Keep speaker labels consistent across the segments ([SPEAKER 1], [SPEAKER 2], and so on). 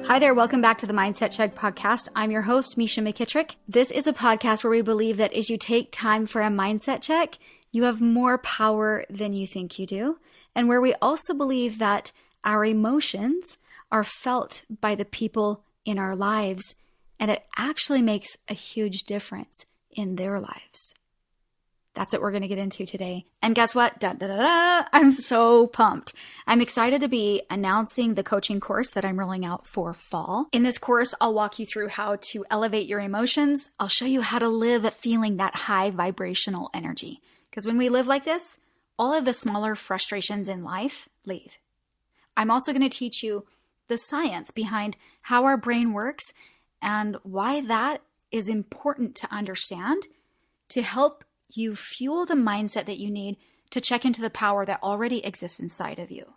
[SPEAKER 1] Hi there, welcome back to the Mindset Check podcast. I'm your host, Misha McKittrick. This is a podcast where we believe that as you take time for a mindset check, you have more power than you think you do, and where we also believe that our emotions are felt by the people in our lives, and it actually makes a huge difference in their lives. That's what we're going to get into today. And guess what? I'm so pumped. I'm excited to be announcing the coaching course that I'm rolling out for fall. In this course, I'll walk you through how to elevate your emotions. I'll show you how to live feeling that high vibrational energy. Because when we live like this, all of the smaller frustrations in life leave. I'm also going to teach you the science behind how our brain works and why that is important to understand to help you fuel the mindset that you need to check into the power that already exists inside of you.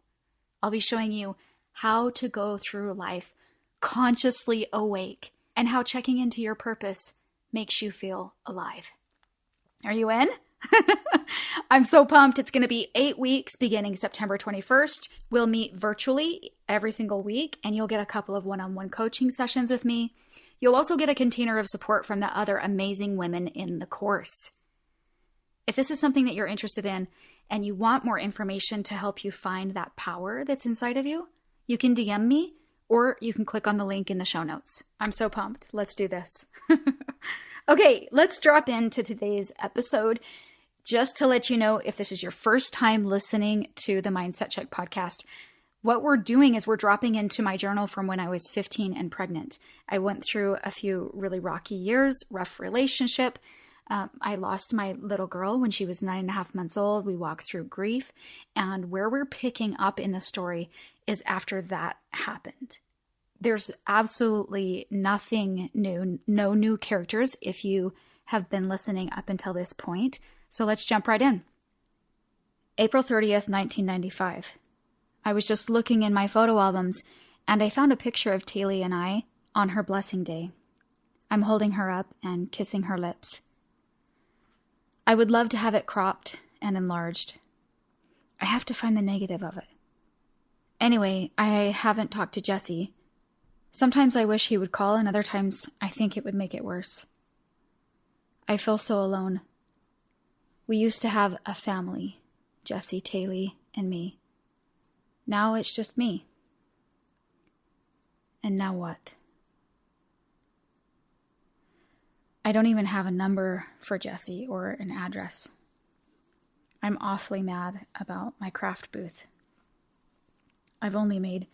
[SPEAKER 1] I'll be showing you how to go through life consciously awake and how checking into your purpose makes you feel alive. Are you in? I'm so pumped. It's going to be 8 weeks beginning September 21st. We'll meet virtually every single week, and you'll get a couple of one-on-one coaching sessions with me. You'll also get a container of support from the other amazing women in the course. If this is something that you're interested in and you want more information to help you find that power that's inside of you, you can DM me or you can click on the link in the show notes. I'm so pumped. Let's do this. Okay, let's drop into today's episode. Just to let you know, if this is your first time listening to the Mindset Check podcast, what we're doing is we're dropping into my journal from when I was 15 and pregnant. I went through a few really rocky years, rough relationship. I lost my little girl when she was 9.5 months old. We walked through grief. And where we're picking up in the story is after that happened. There's absolutely nothing new, no new characters if you have been listening up until this point. So let's jump right in. April 30th, 1995. I was just looking in my photo albums and I found a picture of Taylor and I on her blessing day. I'm holding her up and kissing her lips. I would love to have it cropped and enlarged. I have to find the negative of it. Anyway, I haven't talked to Jesse. Sometimes I wish he would call, and other times I think it would make it worse. I feel so alone. We used to have a family, Jesse, Taylor, and me. Now it's just me. And now what? I don't even have a number for Jesse or an address. I'm awfully mad about my craft booth. I've only made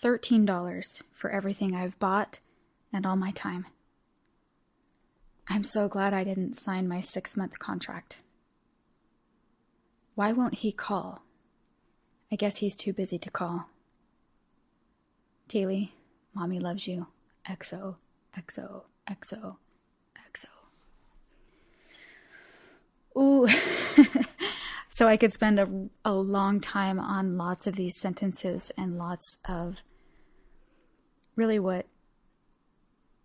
[SPEAKER 1] $13 for everything I've bought and all my time. I'm so glad I didn't sign my 6-month contract. Why won't he call? I guess he's too busy to call. Taylor, Mommy loves you. XO, XO, XO. Ooh, so I could spend a long time on lots of these sentences and lots of really what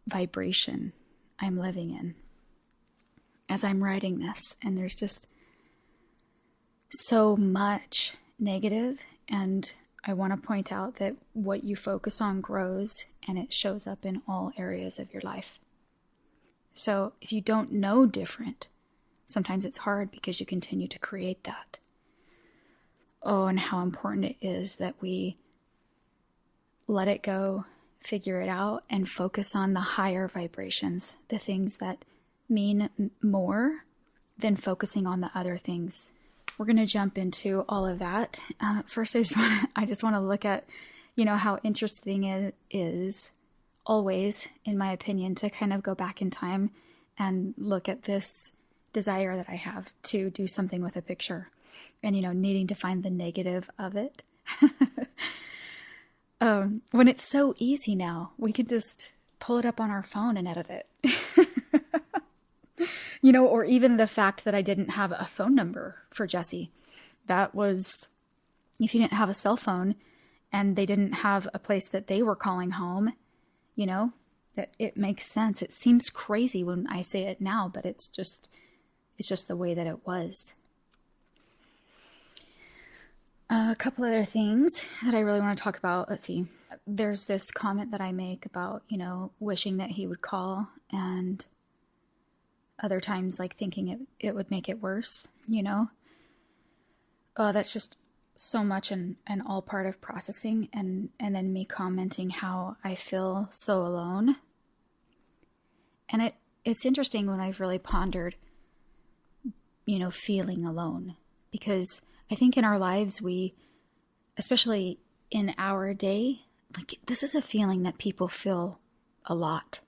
[SPEAKER 1] vibration I'm living in as I'm writing this. And there's just so much negative, and I want to point out that what you focus on grows and it shows up in all areas of your life. So if you don't know different, sometimes it's hard because you continue to create that. Oh, and how important it is that we let it go, figure it out, and focus on the higher vibrations, the things that mean more than focusing on the other things. We're going to jump into all of that. First, I just want to look at, how interesting it is always, in my opinion, to kind of go back in time and look at this desire that I have to do something with a picture and, needing to find the negative of it. When it's so easy now, we could just pull it up on our phone and edit it. Or even the fact that I didn't have a phone number for Jesse. That was, if you didn't have a cell phone and they didn't have a place that they were calling home, that it makes sense. It seems crazy when I say it now, but it's just the way that it was. A couple other things that I really want to talk about. Let's see. there's this comment that I make about, wishing that he would call, and other times like thinking it would make it worse, that's just so much and all part of processing, and then me commenting how I feel so alone. And it's interesting when I've really pondered, feeling alone, because I think in our lives, especially in our day, like this is a feeling that people feel a lot.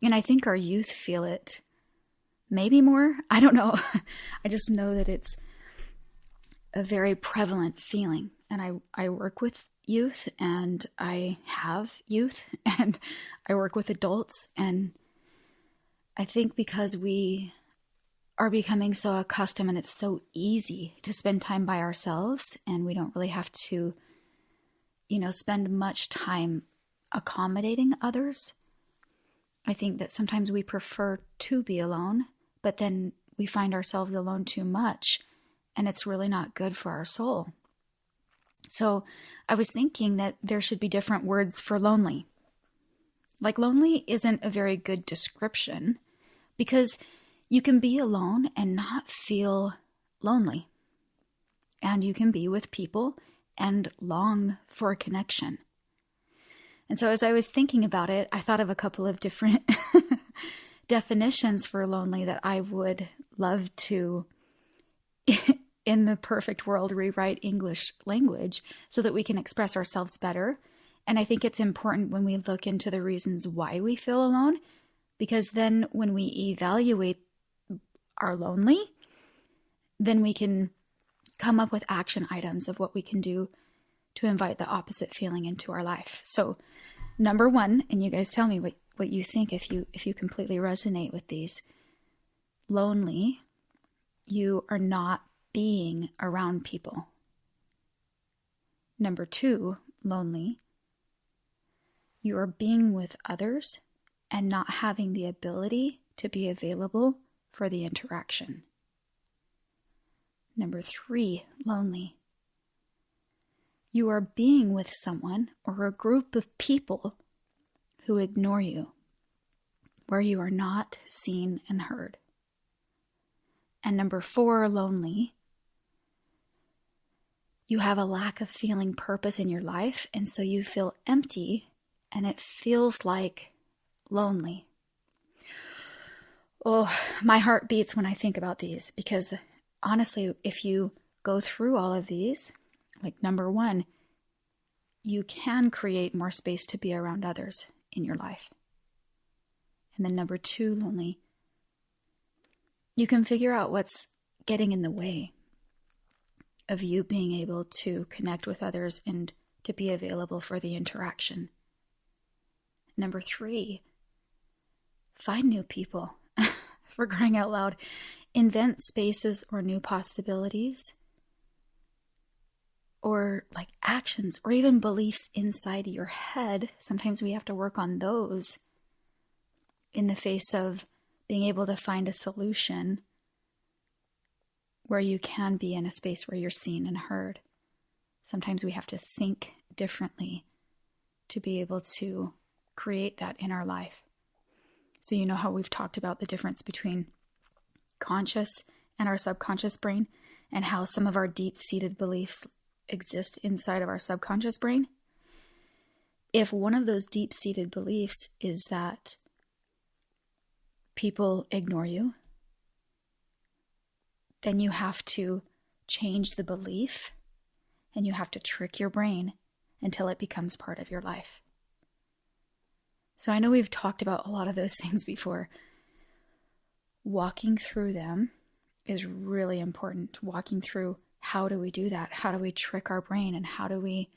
[SPEAKER 1] And I think our youth feel it maybe more. I don't know. I just know that it's a very prevalent feeling. And I work with youth, and I have youth, and I work with adults. And I think because we are becoming so accustomed, and it's so easy to spend time by ourselves, and we don't really have to, spend much time accommodating others. I think that sometimes we prefer to be alone, but then we find ourselves alone too much, and it's really not good for our soul. So I was thinking that there should be different words for lonely. Like, lonely isn't a very good description, because you can be alone and not feel lonely. And you can be with people and long for a connection. And so as I was thinking about it, I thought of a couple of different definitions for lonely that I would love to, in the perfect world, rewrite English language so that we can express ourselves better. And I think it's important when we look into the reasons why we feel alone, because then when we evaluate our lonely, then we can come up with action items of what we can do to invite the opposite feeling into our life. So number one, and you guys tell me what you think if you completely resonate with these. Lonely, you are not being around people. Number two, lonely, you are being with others and not having the ability to be available for the interaction. Number three, lonely, you are being with someone or a group of people who ignore you, where you are not seen and heard. And number four, lonely, you have a lack of feeling purpose in your life, and so you feel empty, and it feels like lonely. Oh, my heart beats when I think about these, because honestly, if you go through all of these, like number one, you can create more space to be around others in your life. And then number two, lonely, you can figure out what's getting in the way of you being able to connect with others and to be available for the interaction. Number three, find new people. For crying out loud, invent spaces or new possibilities, or like actions or even beliefs inside your head. Sometimes we have to work on those in the face of being able to find a solution where you can be in a space where you're seen and heard. Sometimes we have to think differently to be able to create that in our life. So you know how we've talked about the difference between conscious and our subconscious brain, and how some of our deep-seated beliefs exist inside of our subconscious brain? If one of those deep-seated beliefs is that people ignore you, then you have to change the belief, and you have to trick your brain until it becomes part of your life. So I know we've talked about a lot of those things before. Walking through them is really important. Walking through, how do we do that? How do we trick our brain? And how do we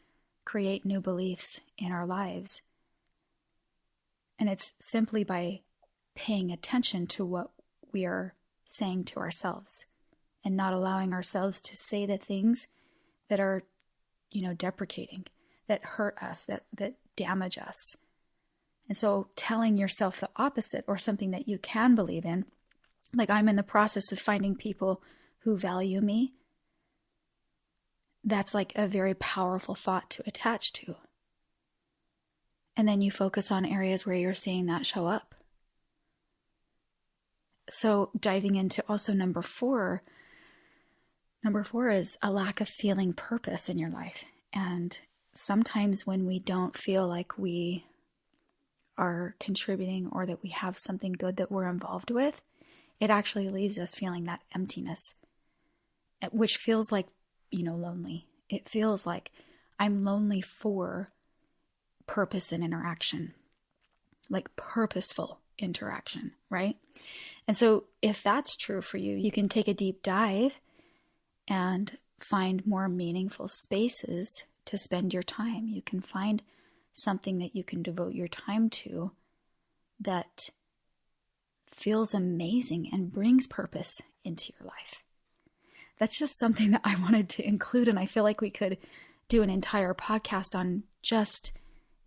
[SPEAKER 1] create new beliefs in our lives? And it's simply by paying attention to what we are saying to ourselves and not allowing ourselves to say the things that are, deprecating, that hurt us, that damage us. And so telling yourself the opposite, or something that you can believe in, like I'm in the process of finding people who value me, that's like a very powerful thought to attach to. And then you focus on areas where you're seeing that show up. So diving into also number four is a lack of feeling purpose in your life. And sometimes when we don't feel like we are contributing or that we have something good that we're involved with, it actually leaves us feeling that emptiness, which feels like, lonely. It feels like I'm lonely for purpose and interaction, like purposeful interaction, right? And so if that's true for you, you can take a deep dive and find more meaningful spaces to spend your time. You can find something that you can devote your time to that feels amazing and brings purpose into your life. That's just something that I wanted to include, and I feel like we could do an entire podcast on just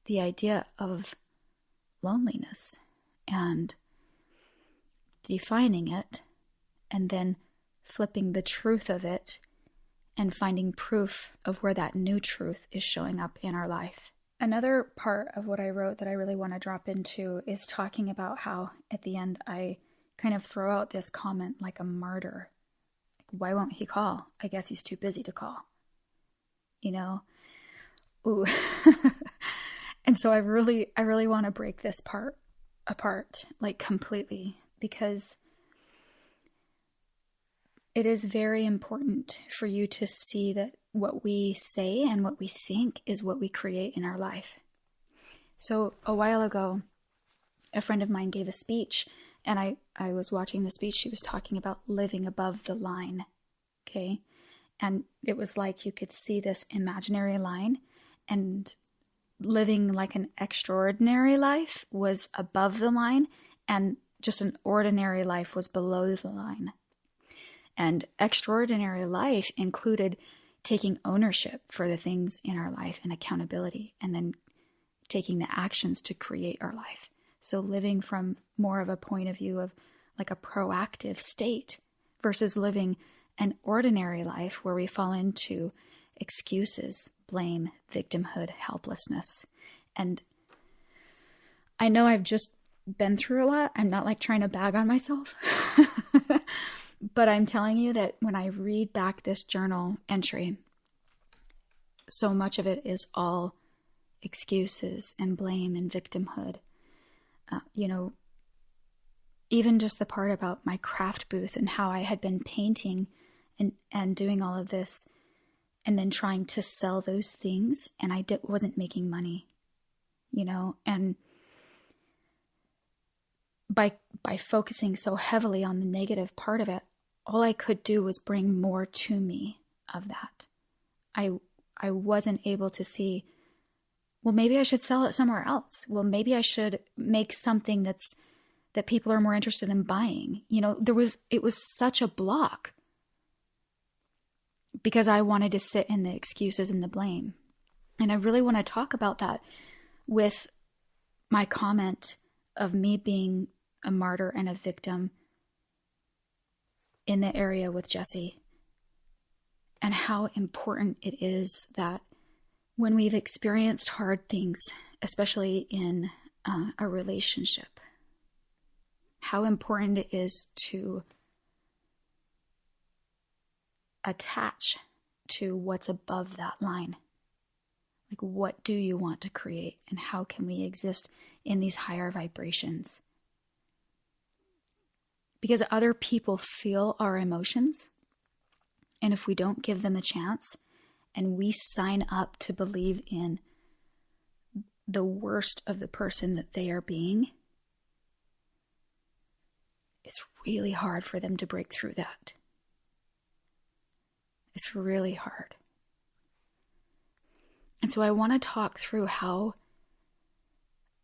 [SPEAKER 1] the idea of loneliness and defining it, and then flipping the truth of it and finding proof of where that new truth is showing up in our life. Another part of what I wrote that I really want to drop into is talking about how at the end I kind of throw out this comment like a martyr. Why won't he call? I guess he's too busy to call. Ooh. And so I really want to break this part apart, like completely, because it is very important for you to see that what we say and what we think is what we create in our life. So a while ago, a friend of mine gave a speech, and I was watching the speech. She was talking about living above the line, okay? And it was like you could see this imaginary line, and living like an extraordinary life was above the line, and just an ordinary life was below the line. And extraordinary life included taking ownership for the things in our life and accountability, and then taking the actions to create our life. So living from more of a point of view of like a proactive state versus living an ordinary life where we fall into excuses, blame, victimhood, helplessness. And I know I've just been through a lot. I'm not like trying to bag on myself. But I'm telling you that when I read back this journal entry, so much of it is all excuses and blame and victimhood. Even just the part about my craft booth and how I had been painting and doing all of this and then trying to sell those things, and I wasn't making money, and by focusing so heavily on the negative part of it, all I could do was bring more to me of that. I wasn't able to see, well, maybe I should sell it somewhere else. Well, maybe I should make something that people are more interested in buying. It was such a block because I wanted to sit in the excuses and the blame. And I really want to talk about that with my comment of me being a martyr and a victim in the area with Jesse, and how important it is that when we've experienced hard things, especially in a relationship, how important it is to attach to what's above that line. Like, what do you want to create, and how can we exist in these higher vibrations? Because other people feel our emotions, and if we don't give them a chance and we sign up to believe in the worst of the person that they are being, it's really hard for them to break through that. It's really hard. And so I want to talk through how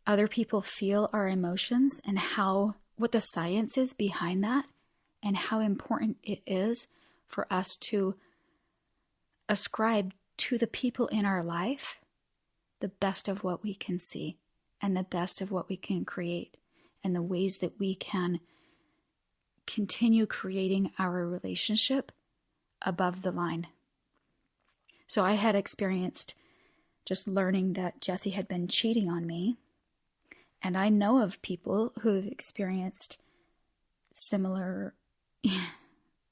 [SPEAKER 1] other people feel our emotions and what the science is behind that, and how important it is for us to ascribe to the people in our life the best of what we can see and the best of what we can create, and the ways that we can continue creating our relationship above the line. So I had experienced just learning that Jesse had been cheating on me. And I know of people who have experienced similar,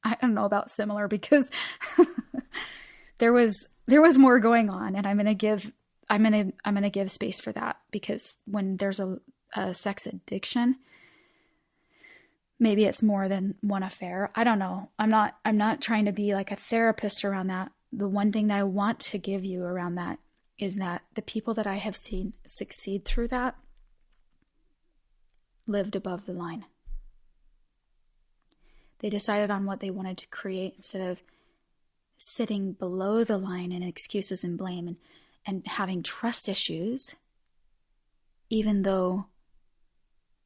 [SPEAKER 1] I don't know about similar because there was more going on, and I'm going to give space for that, because when there's a sex addiction, maybe it's more than one affair. I don't know. I'm not trying to be like a therapist around that. The one thing that I want to give you around that is that the people that I have seen succeed through that lived above the line. They decided on what they wanted to create instead of sitting below the line in excuses and blame and having trust issues, even though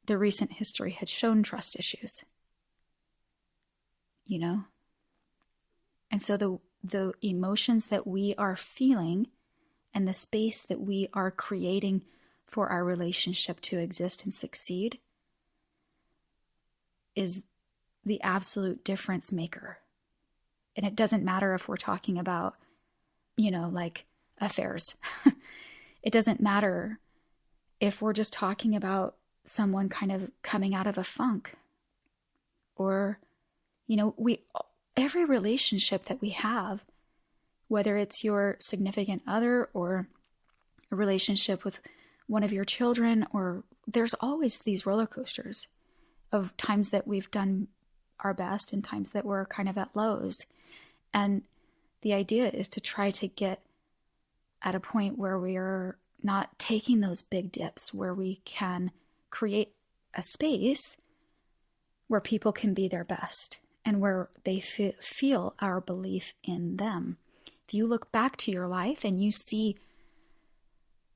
[SPEAKER 1] the recent history had shown trust issues. You know? And so the emotions that we are feeling and the space that we are creating for our relationship to exist and succeed is the absolute difference maker. And it doesn't matter if we're talking about, like affairs. It doesn't matter if we're just talking about someone kind of coming out of a funk, or, every relationship that we have, whether it's your significant other or a relationship with one of your children, or there's always these roller coasters of times that we've done our best and times that we're kind of at lows. And the idea is to try to get at a point where we are not taking those big dips, where we can create a space where people can be their best and where they feel our belief in them. If you look back to your life and you see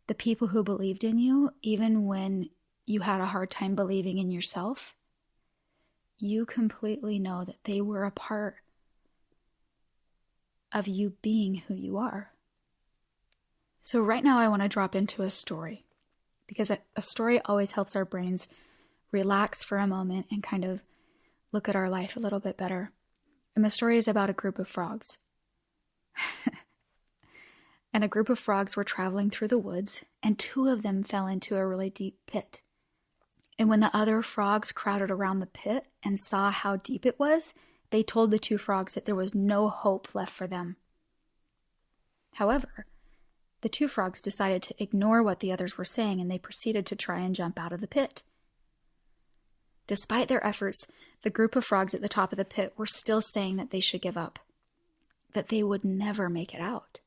[SPEAKER 1] the people who believed in you, even when you had a hard time believing in yourself, you completely know that they were a part of you being who you are. So right now I want to drop into a story, because a story always helps our brains relax for a moment and kind of look at our life a little bit better. And the story is about a group of frogs. And a group of frogs were traveling through the woods, and two of them fell into a really deep pit. And when the other frogs crowded around the pit and saw how deep it was, they told the two frogs that there was no hope left for them. However, the two frogs decided to ignore what the others were saying, and they proceeded to try and jump out of the pit. Despite their efforts, the group of frogs at the top of the pit were still saying that they should give up, that they would never make it out.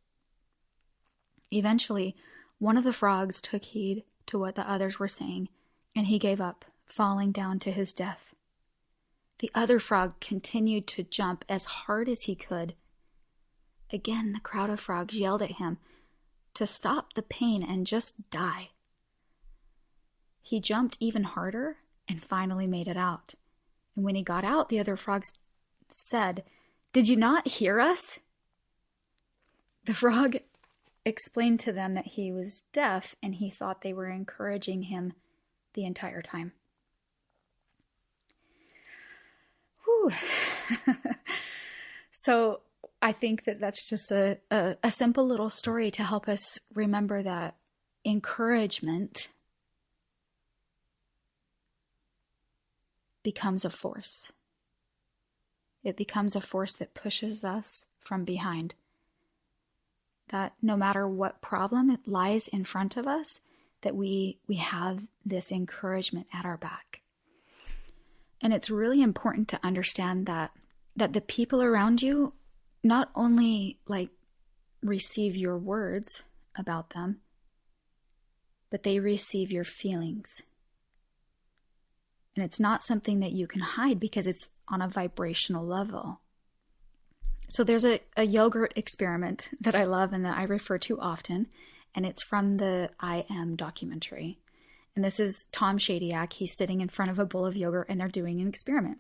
[SPEAKER 1] Eventually, one of the frogs took heed to what the others were saying, and he gave up, falling down to his death. The other frog continued to jump as hard as he could. Again, the crowd of frogs yelled at him to stop the pain and just die. He jumped even harder and finally made it out. And when he got out, the other frogs said, "Did you not hear us?" The frog explained to them that he was deaf, and he thought they were encouraging him the entire time. Whew. So I think that that's just a simple little story to help us remember that encouragement becomes a force. It becomes a force that pushes us from behind. That no matter what problem it lies in front of us, that we have this encouragement at our back. And it's really important to understand that the people around you not only receive your words about them, but they receive your feelings. And it's not something that you can hide because it's on a vibrational level. So there's a yogurt experiment that I love and that I refer to often, and it's from the I Am documentary. And this is Tom Shadyac. He's sitting in front of a bowl of yogurt and they're doing an experiment.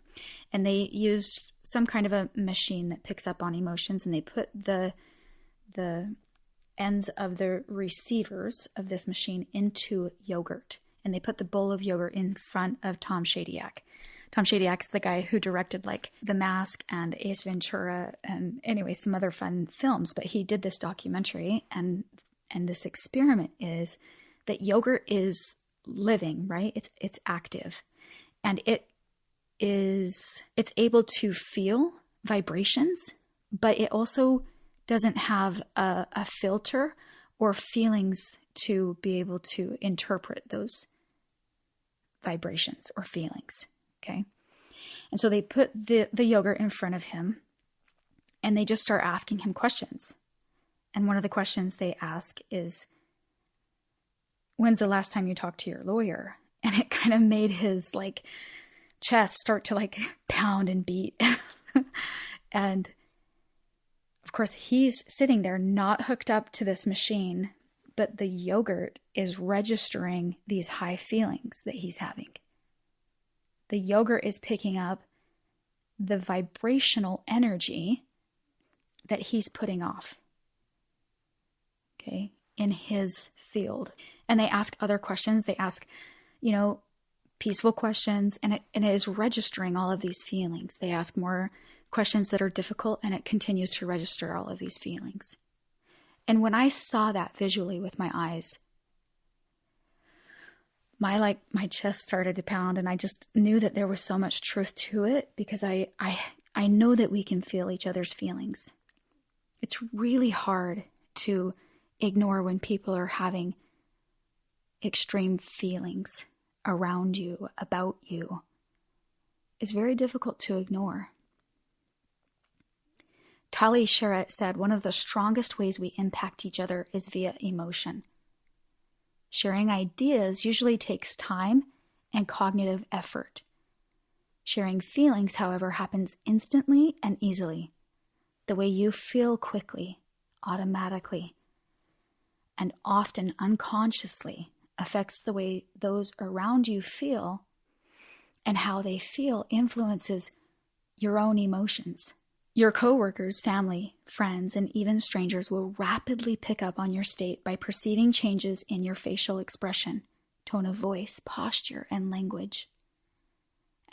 [SPEAKER 1] And they use some kind of a machine that picks up on emotions, and they put the ends of the receivers of this machine into yogurt. And they put the bowl of yogurt in front of Tom Shadyac. Tom Shadyac's the guy who directed The Mask and Ace Ventura and anyway, some other fun films. But he did this documentary, and and this experiment is that yogurt is living, right? It's active, and it's able to feel vibrations, but it also doesn't have a filter or feelings to be able to interpret those vibrations or feelings. Okay. And so they put the yogurt in front of him, and they just start asking him questions. And one of the questions they ask is, when's the last time you talked to your lawyer? And it kind of made his chest start to pound and beat. And of course, he's sitting there not hooked up to this machine, but the yogurt is registering these high feelings that he's having. The yogurt is picking up the vibrational energy that he's putting off, okay, in his field. And they ask other questions. They ask, peaceful questions, and it is registering all of these feelings. They ask more questions that are difficult, and it continues to register all of these feelings. And when I saw that visually with my eyes, my chest started to pound, and I just knew that there was so much truth to it, because I know that we can feel each other's feelings. It's really hard to ignore when people are having extreme feelings around you, about you. It's very difficult to ignore. Tali Sharot said, one of the strongest ways we impact each other is via emotion. Sharing ideas usually takes time and cognitive effort. Sharing feelings, however, happens instantly and easily. The way you feel quickly, automatically, and often unconsciously affects the way those around you feel, and how they feel influences your own emotions. Your coworkers, family, friends, and even strangers will rapidly pick up on your state by perceiving changes in your facial expression, tone of voice, posture, and language.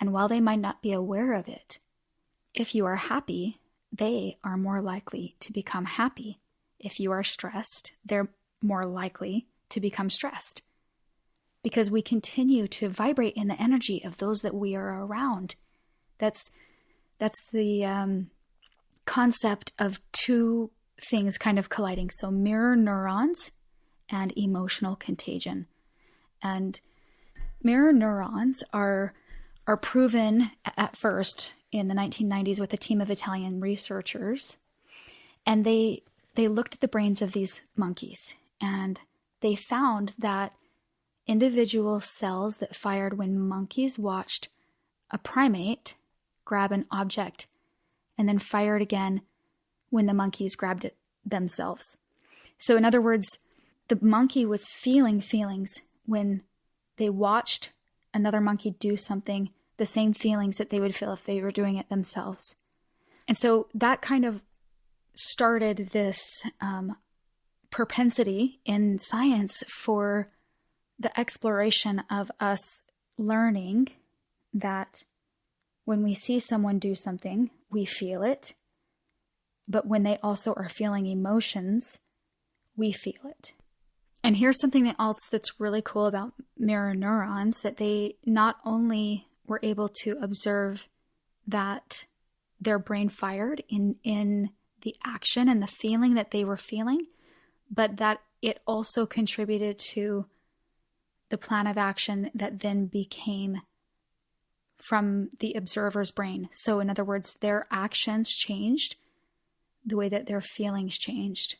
[SPEAKER 1] And while they might not be aware of it, if you are happy, they are more likely to become happy. If you are stressed, they're more likely to become stressed. Because we continue to vibrate in the energy of those that we are around. That's the concept of two things kind of colliding. So mirror neurons and emotional contagion. And mirror neurons are proven at first in the 1990s with a team of Italian researchers. And they looked at the brains of these monkeys, and they found that individual cells that fired when monkeys watched a primate grab an object and then fired again when the monkeys grabbed it themselves. So in other words, the monkey was feeling feelings when they watched another monkey do something, the same feelings that they would feel if they were doing it themselves. And so that kind of started this propensity in science for the exploration of us learning that when we see someone do something, we feel it. But when they also are feeling emotions, we feel it. And here's something else that's really cool about mirror neurons, that they not only were able to observe that their brain fired in the action and the feeling that they were feeling, but that it also contributed to the plan of action that then became from the observer's brain. So in other words, their actions changed the way that their feelings changed.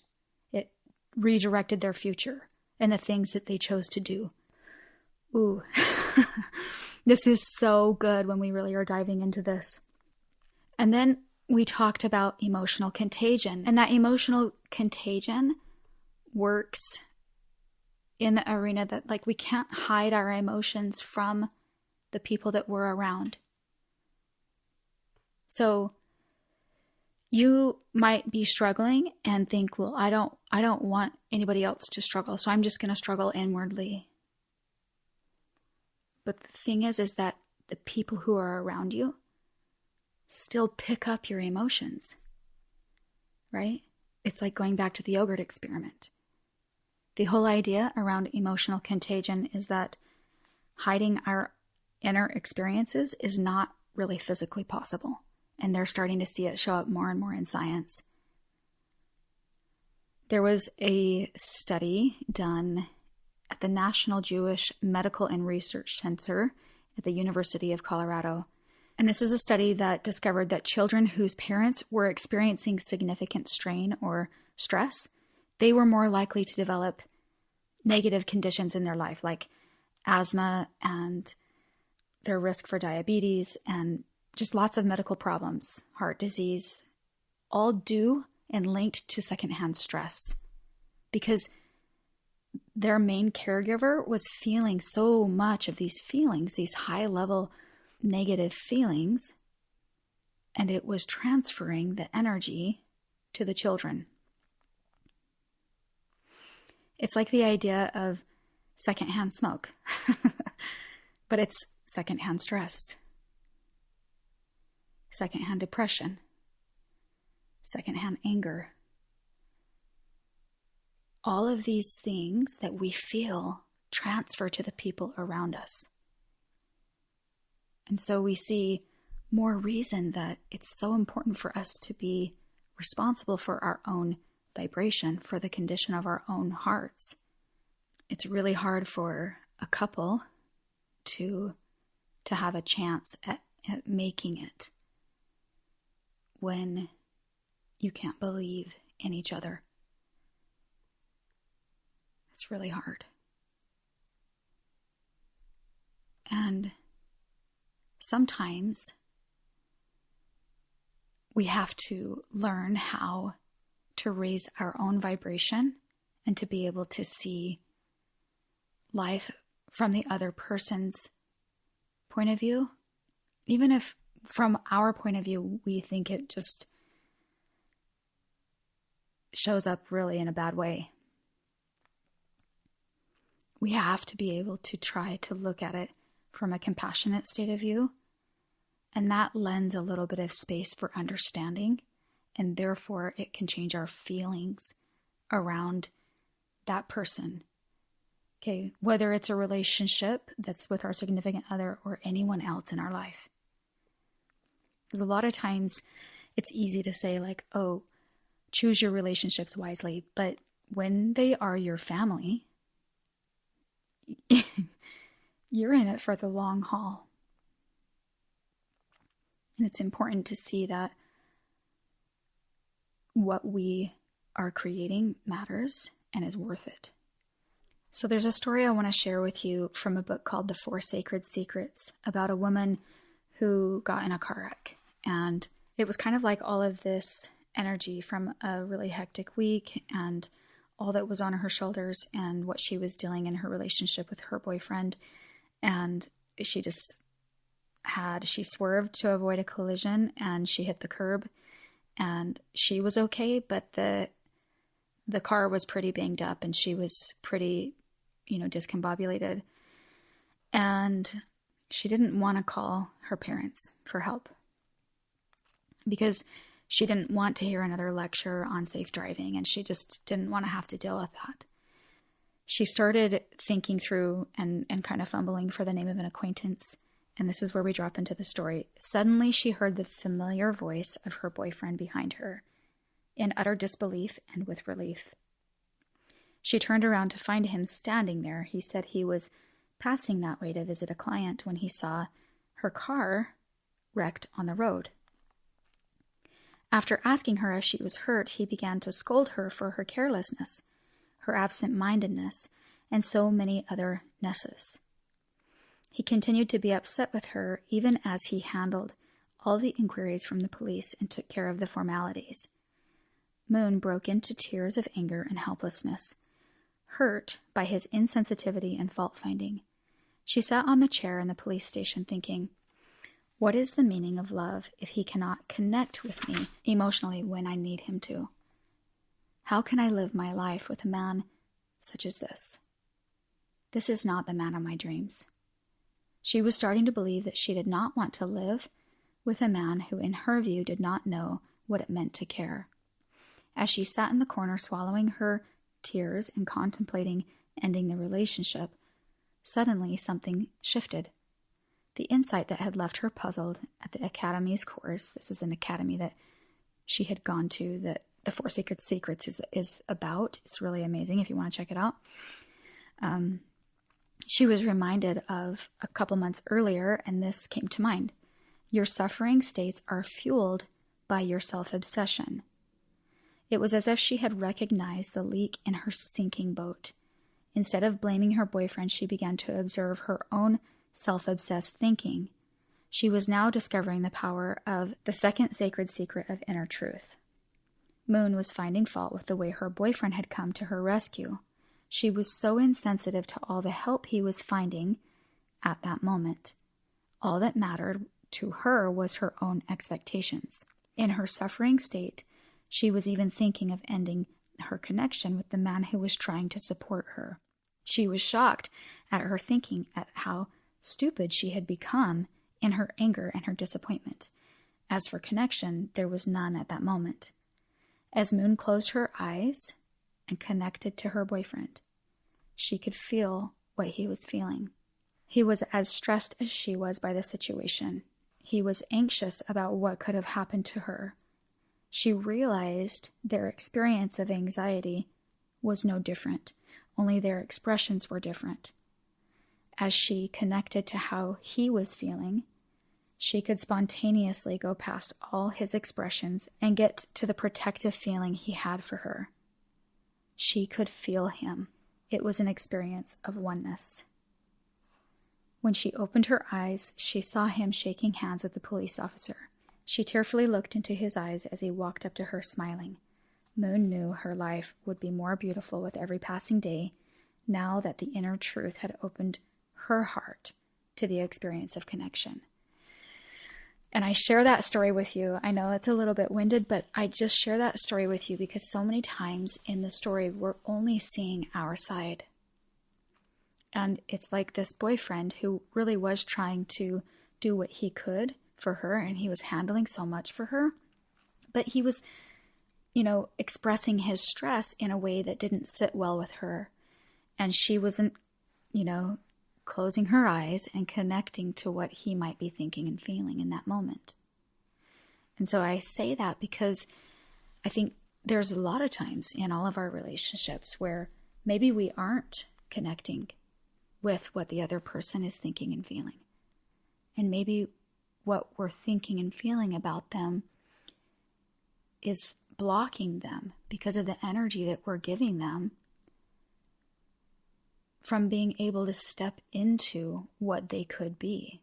[SPEAKER 1] It redirected their future and the things that they chose to do. Ooh, this is so good when we really are diving into this. And then we talked about emotional contagion, and that emotional contagion works in the arena that we can't hide our emotions from the people that we're around. So you might be struggling and think, well, I don't want anybody else to struggle, so I'm just going to struggle inwardly. But the thing is that the people who are around you still pick up your emotions, right? It's like going back to the yogurt experiment. The whole idea around emotional contagion is that hiding our inner experiences is not really physically possible. And they're starting to see it show up more and more in science. There was a study done at the National Jewish Medical and Research Center at the University of Colorado. And this is a study that discovered that children whose parents were experiencing significant strain or stress, they were more likely to develop negative conditions in their life, like asthma and their risk for diabetes and just lots of medical problems, heart disease, all due and linked to secondhand stress. Because their main caregiver was feeling so much of these feelings, these high-level negative feelings, and it was transferring the energy to the children. It's like the idea of secondhand smoke, but it's secondhand stress, secondhand depression, secondhand anger. All of these things that we feel transfer to the people around us. And so we see more reason that it's so important for us to be responsible for our own vibration, for the condition of our own hearts. It's really hard for a couple to have a chance at making it when you can't believe in each other. It's really hard. And sometimes we have to learn how to raise our own vibration and to be able to see life from the other person's point of view. Even if from our point of view, we think it just shows up really in a bad way. We have to be able to try to look at it from a compassionate state of view, and that lends a little bit of space for understanding, and therefore it can change our feelings around that person. Okay, whether it's a relationship that's with our significant other or anyone else in our life. Because a lot of times it's easy to say like, oh, choose your relationships wisely, but when they are your family, you're in it for the long haul. And it's important to see that what we are creating matters and is worth it. So there's a story I want to share with you from a book called The 4 Sacred Secrets about a woman who got in a car wreck. And it was kind of like all of this energy from a really hectic week and all that was on her shoulders and what she was dealing in her relationship with her boyfriend. And she swerved to avoid a collision and she hit the curb and she was okay, but the car was pretty banged up and she was pretty, discombobulated. And she didn't want to call her parents for help because she didn't want to hear another lecture on safe driving, and she just didn't want to have to deal with that. She started thinking through and kind of fumbling for the name of an acquaintance, and this is where we drop into the story. Suddenly, she heard the familiar voice of her boyfriend behind her, in utter disbelief and with relief. She turned around to find him standing there. He said he was passing that way to visit a client when he saw her car wrecked on the road. After asking her if she was hurt, he began to scold her for her carelessness, her absent-mindedness, and so many other nesses. He continued to be upset with her even as he handled all the inquiries from the police and took care of the formalities. Moon broke into tears of anger and helplessness, hurt by his insensitivity and fault-finding. She sat on the chair in the police station thinking, what is the meaning of love if he cannot connect with me emotionally when I need him to? How can I live my life with a man such as this? This is not the man of my dreams. She was starting to believe that she did not want to live with a man who, in her view, did not know what it meant to care. As she sat in the corner swallowing her tears and contemplating ending the relationship, suddenly something shifted. The insight that had left her puzzled at the Academy's course, this is an academy that she had gone to that the Four Sacred Secrets is about. It's really amazing if you want to check it out. She was reminded of a couple months earlier, and this came to mind. Your suffering states are fueled by your self-obsession. It was as if she had recognized the leak in her sinking boat. Instead of blaming her boyfriend, she began to observe her own self-obsessed thinking. She was now discovering the power of the second sacred secret of inner truth. Moon was finding fault with the way her boyfriend had come to her rescue. She was so insensitive to all the help he was finding at that moment. All that mattered to her was her own expectations. In her suffering state, she was even thinking of ending her connection with the man who was trying to support her. She was shocked at her thinking at how stupid she had become in her anger and her disappointment. As for connection, there was none at that moment. As Moon closed her eyes and connected to her boyfriend, she could feel what he was feeling. He was as stressed as she was by the situation. He was anxious about what could have happened to her. She realized their experience of anxiety was no different, only their expressions were different. As she connected to how he was feeling, she could spontaneously go past all his expressions and get to the protective feeling he had for her. She could feel him. It was an experience of oneness. When she opened her eyes, she saw him shaking hands with the police officer. She tearfully looked into his eyes as he walked up to her, smiling. Moon knew her life would be more beautiful with every passing day, now that the inner truth had opened her heart to the experience of connection. And I share that story with you. I know it's a little bit winded, but I just share that story with you because so many times in the story, we're only seeing our side. And it's like this boyfriend who really was trying to do what he could for her, and he was handling so much for her, but he was, expressing his stress in a way that didn't sit well with her. And she wasn't, closing her eyes and connecting to what he might be thinking and feeling in that moment. And so I say that because I think there's a lot of times in all of our relationships where maybe we aren't connecting with what the other person is thinking and feeling. And maybe what we're thinking and feeling about them is blocking them because of the energy that we're giving them from being able to step into what they could be.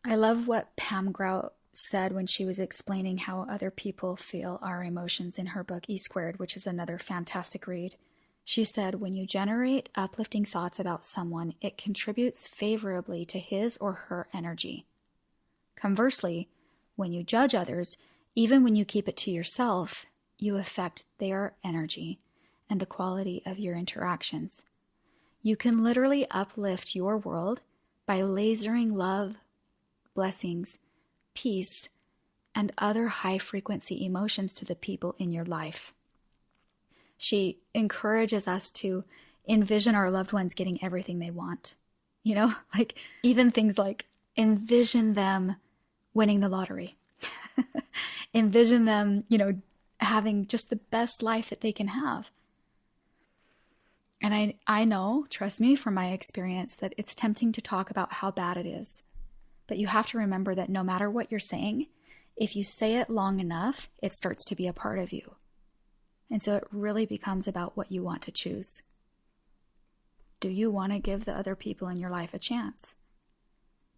[SPEAKER 1] I love what Pam Grout said when she was explaining how other people feel our emotions in her book E Squared, which is another fantastic read. She said, when you generate uplifting thoughts about someone, it contributes favorably to his or her energy. Conversely, when you judge others, even when you keep it to yourself, you affect their energy and the quality of your interactions. You can literally uplift your world by lasering love, blessings, peace, and other high-frequency emotions to the people in your life. She encourages us to envision our loved ones getting everything they want. Like even things like envision them winning the lottery. Envision them, having just the best life that they can have. And I know, trust me, from my experience, that it's tempting to talk about how bad it is. But you have to remember that no matter what you're saying, if you say it long enough, it starts to be a part of you. And so it really becomes about what you want to choose. Do you want to give the other people in your life a chance?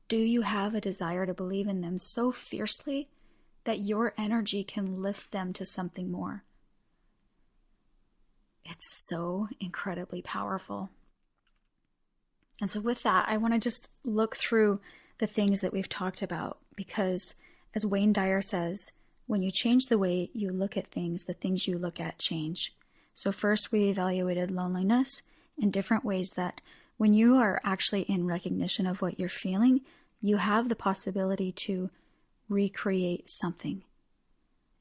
[SPEAKER 1] Do you have a desire to believe in them so fiercely that your energy can lift them to something more? It's so incredibly powerful. And so with that, I want to just look through the things that we've talked about, because as Wayne Dyer says, when you change the way you look at things, the things you look at change. So first we evaluated loneliness in different ways that when you are actually in recognition of what you're feeling, you have the possibility to recreate something.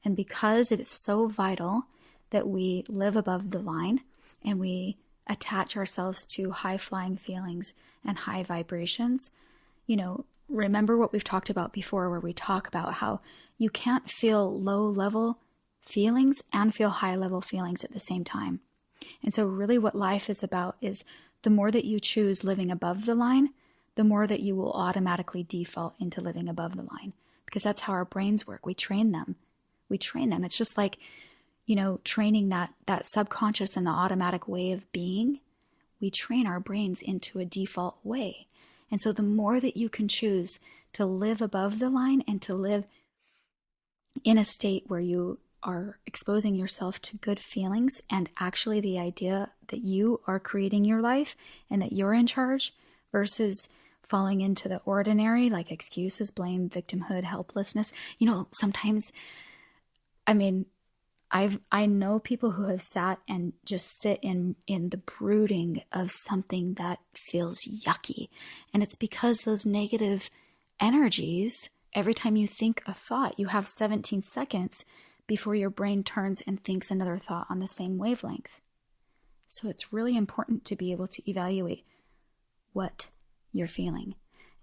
[SPEAKER 1] And because it is so vital that we live above the line and we attach ourselves to high-flying feelings and high vibrations, remember what we've talked about before, where we talk about how you can't feel low-level feelings and feel high-level feelings at the same time. And so really what life is about is the more that you choose living above the line, the more that you will automatically default into living above the line, because that's how our brains work. We train them. It's just like, training that subconscious and the automatic way of being. We train our brains into a default way. And so the more that you can choose to live above the line and to live in a state where you are exposing yourself to good feelings and actually the idea that you are creating your life and that you're in charge, versus falling into the ordinary, like excuses, blame, victimhood, helplessness. Sometimes, I know people who have sat and just sit in the brooding of something that feels yucky. And it's because those negative energies, every time you think a thought, you have 17 seconds before your brain turns and thinks another thought on the same wavelength. So it's really important to be able to evaluate what you're feeling.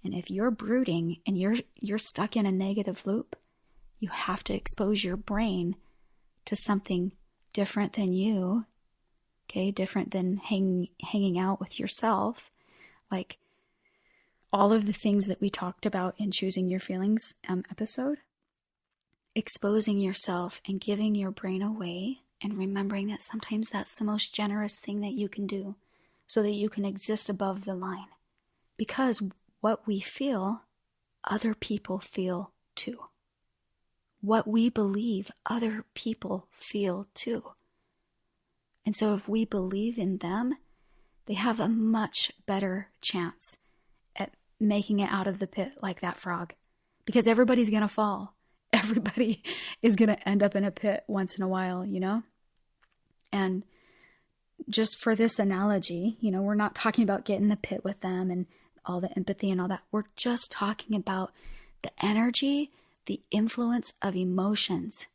[SPEAKER 1] And if you're brooding and you're stuck in a negative loop, you have to expose your brain to something different than you, okay? Different than hanging out with yourself. Like all of the things that we talked about in Choosing Your Feelings episode. Exposing yourself and giving your brain away, and remembering that sometimes that's the most generous thing that you can do so that you can exist above the line. Because what we feel, other people feel too. What we believe, other people feel too. And so if we believe in them, they have a much better chance at making it out of the pit like that frog. Because everybody's going to fall. Everybody is going to end up in a pit once in a while, And just for this analogy, we're not talking about getting in the pit with them and all the empathy and all that. We're just talking about the energy, the influence of emotions.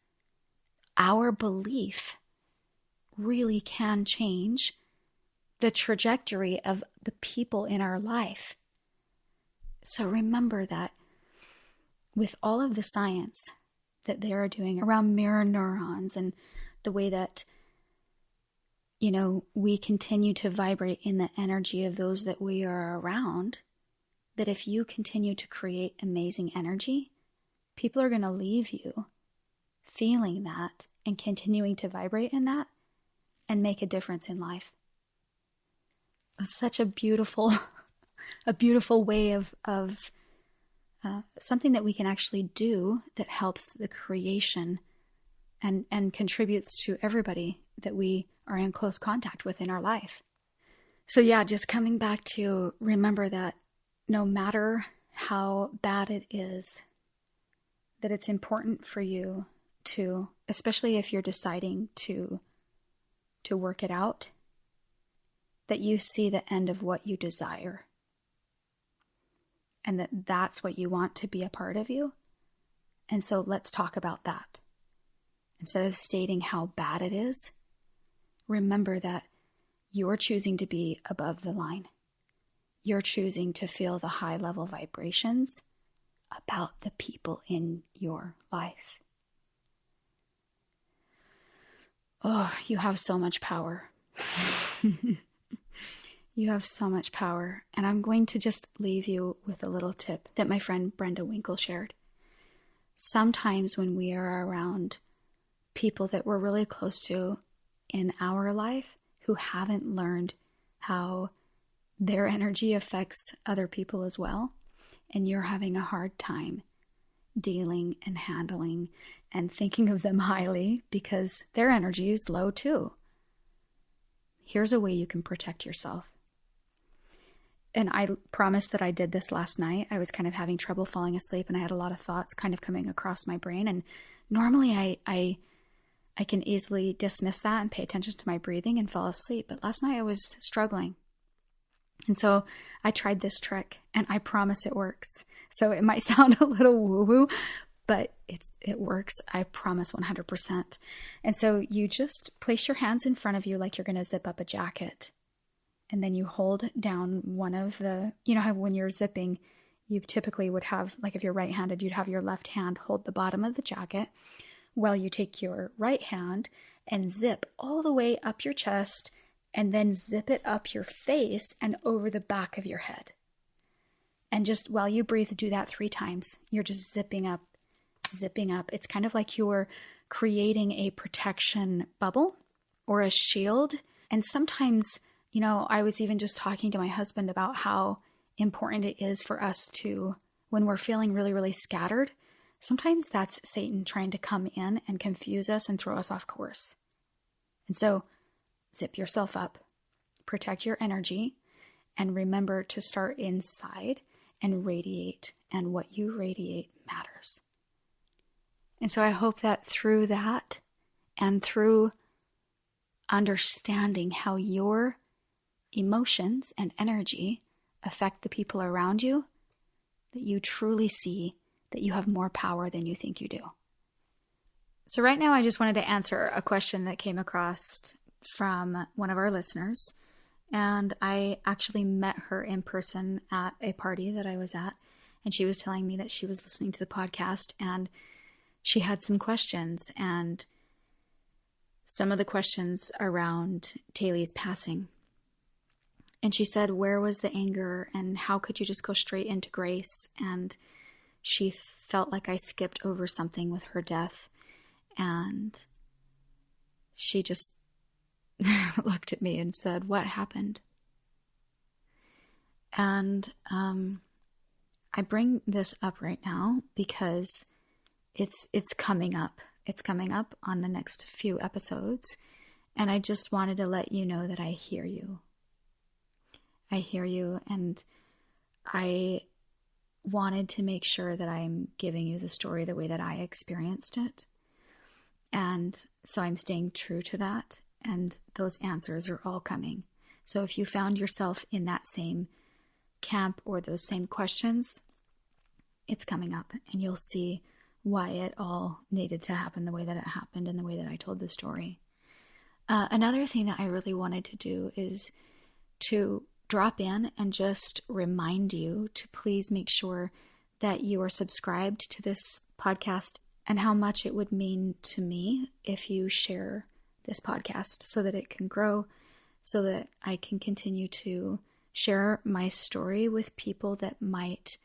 [SPEAKER 1] Our belief really can change the trajectory of the people in our life. So remember that with all of the science that they are doing around mirror neurons and the way that, we continue to vibrate in the energy of those that we are around, that if you continue to create amazing energy, people are going to leave you feeling that and continuing to vibrate in that and make a difference in life. It's such a beautiful way of something that we can actually do that helps the creation and contributes to everybody that we are in close contact with in our life. So yeah, just coming back to remember that no matter how bad it is, that it's important for you to, especially if you're deciding to work it out, that you see the end of what you desire. And that's what you want to be a part of you. And so let's talk about that. Instead of stating how bad it is, remember that you're choosing to be above the line. You're choosing to feel the high level vibrations about the people in your life. Oh, you have so much power. You have so much power. And I'm going to just leave you with a little tip that my friend Brenda Winkle shared. Sometimes when we are around people that we're really close to in our life who haven't learned how their energy affects other people as well, and you're having a hard time dealing and handling and thinking of them highly because their energy is low too. Here's a way you can protect yourself. And I promised that I did this last night. I was kind of having trouble falling asleep and I had a lot of thoughts kind of coming across my brain. And normally I can easily dismiss that and pay attention to my breathing and fall asleep. But last night I was struggling. And so I tried this trick and I promise it works. So it might sound a little woo-woo, but it works. I promise 100%. And so you just place your hands in front of you like you're going to zip up a jacket. And then you hold down one of the, you know how when you're zipping, you typically would have, like if you're right-handed, you'd have your left hand hold the bottom of the jacket while you take your right hand and zip all the way up your chest and then zip it up your face and over the back of your head. And just while you breathe, do that 3 times. You're just zipping up, zipping up. It's kind of like you're creating a protection bubble or a shield. And sometimes, you know, I was even just talking to my husband about how important it is for us to, when we're feeling really, really scattered, sometimes that's Satan trying to come in and confuse us and throw us off course. And so zip yourself up, protect your energy, and remember to start inside and radiate. And what you radiate matters. And so I hope that through that and through understanding how your emotions and energy affect the people around you, that you truly see that you have more power than you think you do. So right now I just wanted to answer a question that came across from one of our listeners. And I actually met her in person at a party that I was at. And she was telling me that she was listening to the podcast and she had some questions. And some of the questions around Taylor's passing. And she said, where was the anger and how could you just go straight into grace? And she felt like I skipped over something with her death. And she just looked at me and said, what happened? And I bring this up right now because it's coming up. It's coming up on the next few episodes. And I just wanted to let you know that I hear you. I hear you, and I wanted to make sure that I'm giving you the story the way that I experienced it. And so I'm staying true to that, and those answers are all coming. So if you found yourself in that same camp or those same questions, it's coming up, and you'll see why it all needed to happen the way that it happened and the way that I told the story. Another thing that I really wanted to do is to drop in and just remind you to please make sure that you are subscribed to this podcast and how much it would mean to me if you share this podcast so that it can grow, so that I can continue to share my story with people that might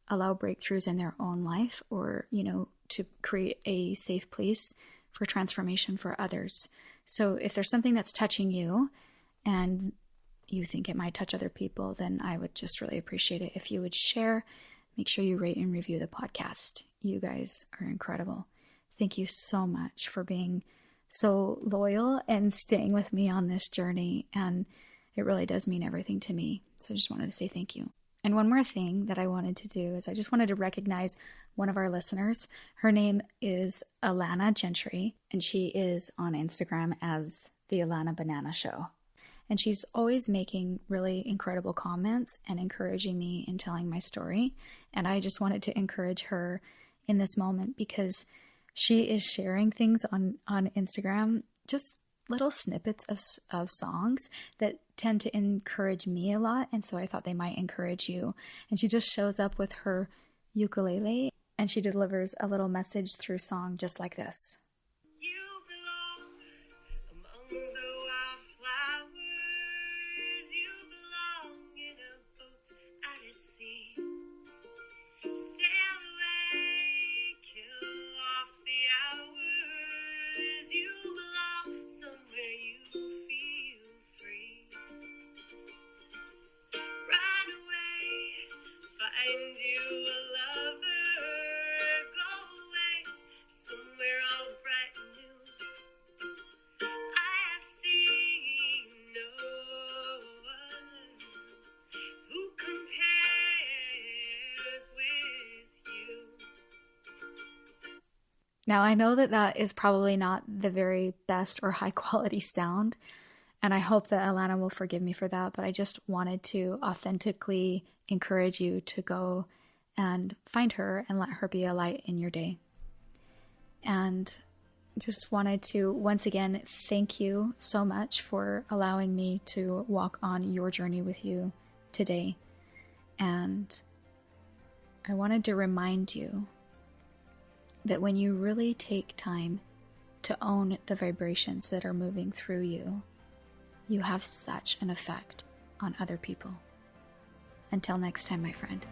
[SPEAKER 1] allow breakthroughs in their own life or, you know, to create a safe place for transformation for others. So if there's something that's touching you and you think it might touch other people, then I would just really appreciate it if you would share. Make sure you rate and review the podcast. You guys are incredible. Thank you so much for being so loyal and staying with me on this journey. And it really does mean everything to me. So I just wanted to say thank you. And one more thing that I wanted to do is I just wanted to recognize one of our listeners. Her name is Alana Gentry, and she is on Instagram as the Alana Banana Show. And she's always making really incredible comments and encouraging me in telling my story. And I just wanted to encourage her in this moment because she is sharing things on Instagram, just little snippets of songs that tend to encourage me a lot. And so I thought they might encourage you. And she just shows up with her ukulele and she delivers a little message through song just like this. Now, I know that that is probably not the very best or high quality sound, and I hope that Alana will forgive me for that, but I just wanted to authentically encourage you to go and find her and let her be a light in your day. And just wanted to once again thank you so much for allowing me to walk on your journey with you today. And I wanted to remind you that when you really take time to own the vibrations that are moving through you, you have such an effect on other people. Until next time, my friend.